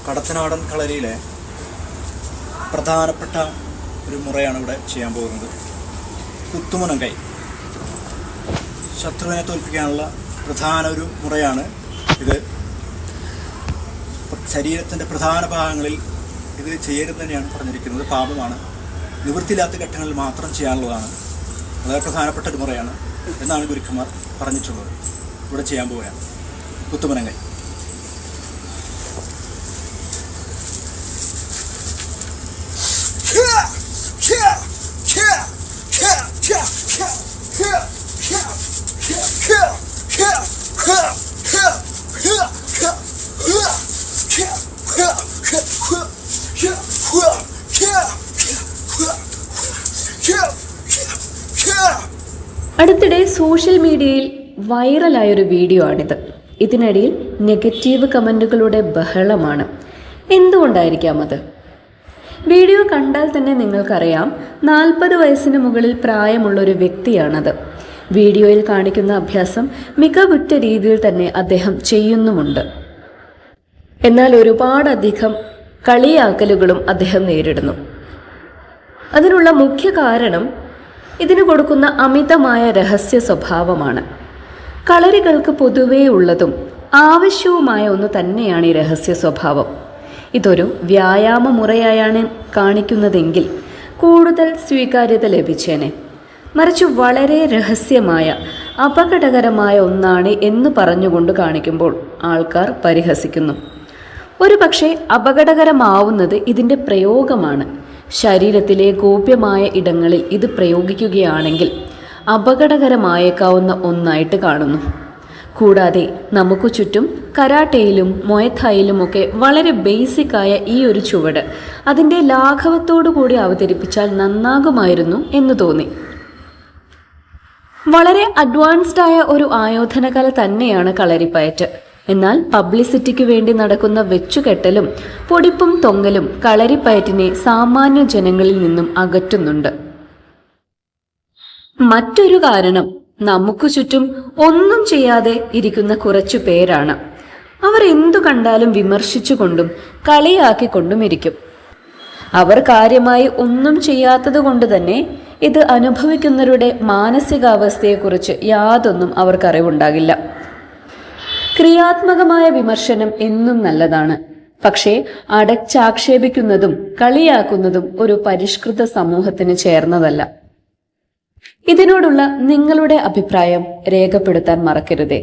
കടത്തനാടൻ കളരിയിലെ പ്രധാനപ്പെട്ട ഒരു മുറയാണ് ഇവിടെ ചെയ്യാൻ പോകുന്നത്. കുത്തുമുനങ്കൈ. ശത്രുവിനെ തോൽപ്പിക്കാനുള്ള പ്രധാന ഒരു മുറയാണ് ഇത്. ശരീരത്തിൻ്റെ പ്രധാന ഭാഗങ്ങളിൽ ഇത് ചെയ്യരുത് തന്നെയാണ് പറഞ്ഞിരിക്കുന്നത്. പാപമാണ്. നിവൃത്തിയില്ലാത്ത ഘട്ടങ്ങളിൽ മാത്രം ചെയ്യാനുള്ളതാണ്. വളരെ പ്രധാനപ്പെട്ട ഒരു മുറയാണ് എന്നാണ് ഗുരുക്കന്മാർ പറഞ്ഞിട്ടുള്ളത്. ഇവിടെ ചെയ്യാൻ പോവുകയാണ് കുത്തുമുനങ്കൈ. അടുത്തിടെ സോഷ്യൽ മീഡിയയിൽ വൈറലായൊരു വീഡിയോ ആണിത്. ഇതിനിടയിൽ നെഗറ്റീവ് കമൻറ്റുകളുടെ ബഹളമാണ്. എന്തുകൊണ്ടായിരിക്കാം അത്? വീഡിയോ കണ്ടാൽ തന്നെ നിങ്ങൾക്കറിയാം, 40 വയസ്സിന് മുകളിൽ പ്രായമുള്ളൊരു വ്യക്തിയാണത്. വീഡിയോയിൽ കാണിക്കുന്ന അഭ്യാസം മികവുറ്റ രീതിയിൽ തന്നെ അദ്ദേഹം ചെയ്യുന്നുമുണ്ട്. എന്നാൽ ഒരുപാടധികം കളിയാക്കലുകളും അദ്ദേഹം നേരിടുന്നു. അതിനുള്ള മുഖ്യ കാരണം ഇതിന് കൊടുക്കുന്ന അമിതമായ രഹസ്യ സ്വഭാവമാണ്. കളരികൾക്ക് പൊതുവേ ഉള്ളതും ആവശ്യവുമായ ഒന്ന് തന്നെയാണ് ഈ രഹസ്യ സ്വഭാവം. ഇതൊരു വ്യായാമ മുറയായാണ് കാണിക്കുന്നതെങ്കിൽ കൂടുതൽ സ്വീകാര്യത ലഭിച്ചേനെ. മറിച്ച് വളരെ രഹസ്യമായ അപകടകരമായ ഒന്നാണ് എന്ന് പറഞ്ഞുകൊണ്ട് കാണിക്കുമ്പോൾ ആൾക്കാർ പരിഹസിക്കുന്നു. ഒരു പക്ഷേ അപകടകരമാവുന്നത് ഇതിൻ്റെ പ്രയോഗമാണ്. ശരീരത്തിലെ ഗോപ്യമായ ഇടങ്ങളിൽ ഇത് പ്രയോഗിക്കുകയാണെങ്കിൽ അപകടകരമായേക്കാവുന്ന ഒന്നായിട്ട് കാണുന്നു. കൂടാതെ നമുക്ക് ചുറ്റും കരാട്ടയിലും മൊയഥായിലുമൊക്കെ വളരെ ബേസിക്കായ ഈ ഒരു ചുവട് അതിൻ്റെ ലാഘവത്തോടു കൂടി അവതരിപ്പിച്ചാൽ നന്നാകുമായിരുന്നു എന്ന് തോന്നി. വളരെ അഡ്വാൻസ്ഡായ ഒരു ആയോധനകല തന്നെയാണ് കളരിപ്പയറ്റ്. എന്നാൽ പബ്ലിസിറ്റിക്ക് വേണ്ടി നടക്കുന്ന വെച്ചുകെട്ടലും പൊടിപ്പും തൊങ്ങലും കളരിപ്പയറ്റിനെ സാമാന്യ ജനങ്ങളിൽ നിന്നും അകറ്റുന്നുണ്ട്. മറ്റൊരു കാരണം നമുക്ക് ചുറ്റും ഒന്നും ചെയ്യാതെ ഇരിക്കുന്ന കുറച്ചു പേരാണ്. അവർ എന്തു കണ്ടാലും വിമർശിച്ചുകൊണ്ടും കളിയാക്കിക്കൊണ്ടും ഇരിക്കും. അവർ കാര്യമായി ഒന്നും ചെയ്യാത്തത് കൊണ്ട് തന്നെ ഇത് അനുഭവിക്കുന്നവരുടെ മാനസികാവസ്ഥയെക്കുറിച്ച് യാതൊന്നും അവർക്കറിവുണ്ടാകില്ല. ക്രിയാത്മകമായ വിമർശനം എന്നും നല്ലതാണ്. പക്ഷേ അടച്ചാക്ഷേപിക്കുന്നതും കളിയാക്കുന്നതും ഒരു പരിഷ്കൃത സമൂഹത്തിന് ചേർന്നതല്ല. ഇതിനോടുള്ള നിങ്ങളുടെ അഭിപ്രായം രേഖപ്പെടുത്താൻ മറക്കരുതേ.